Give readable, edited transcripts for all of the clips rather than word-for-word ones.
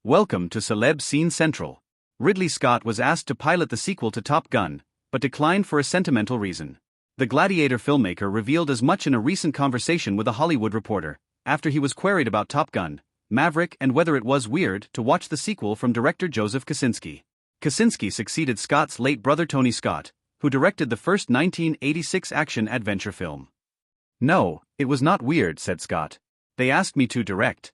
Welcome to Celeb Scene Central. Ridley Scott was asked to pilot the sequel to Top Gun, but declined for a sentimental reason. The Gladiator filmmaker revealed as much in a recent conversation with a Hollywood reporter, after he was queried about Top Gun, Maverick and whether it was weird to watch the sequel from director Joseph Kosinski. Kosinski succeeded Scott's late brother Tony Scott, who directed the first 1986 action-adventure film. "No, it was not weird," said Scott. "They asked me to direct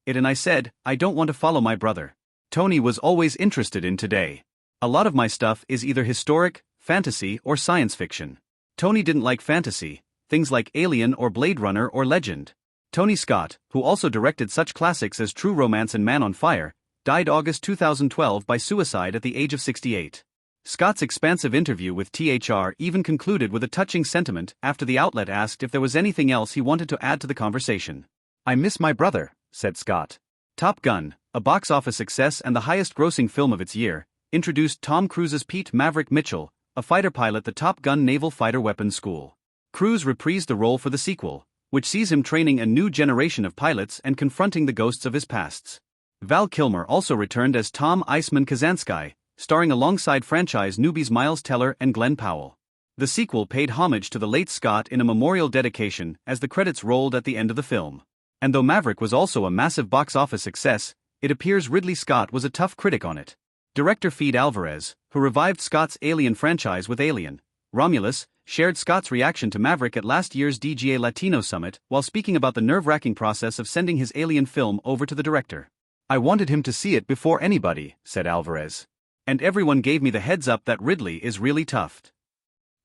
it and I said, I don't want to follow my brother. Tony was always interested in today. A lot of my stuff is either historic, fantasy or science fiction. Tony didn't like fantasy, things like Alien or Blade Runner or Legend." Tony Scott, who also directed such classics as True Romance and Man on Fire, died August 2012 by suicide at the age of 68. Scott's expansive interview with THR even concluded with a touching sentiment after the outlet asked if there was anything else he wanted to add to the conversation. "I miss my brother," said Scott. Top Gun, a box office success and the highest-grossing film of its year, introduced Tom Cruise's Pete Maverick Mitchell, a fighter pilot at the Top Gun Naval Fighter Weapons School. Cruise reprised the role for the sequel, which sees him training a new generation of pilots and confronting the ghosts of his pasts. Val Kilmer also returned as Tom Iceman Kazansky, starring alongside franchise newbies Miles Teller and Glenn Powell. The sequel paid homage to the late Scott in a memorial dedication as the credits rolled at the end of the film. And though Maverick was also a massive box office success, it appears Ridley Scott was a tough critic on it. Director Fede Alvarez, who revived Scott's Alien franchise with Alien, Romulus, shared Scott's reaction to Maverick at last year's DGA Latino Summit while speaking about the nerve-wracking process of sending his Alien film over to the director. "I wanted him to see it before anybody," said Alvarez. "And everyone gave me the heads up that Ridley is really tough.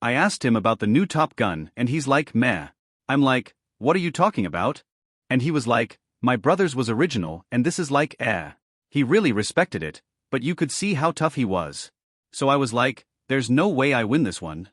I asked him about the new Top Gun and he's like, meh. I'm like, what are you talking about? And he was like, my brother's was original and this is like, eh." He really respected it, but you could see how tough he was. So I was like, there's no way I win this one.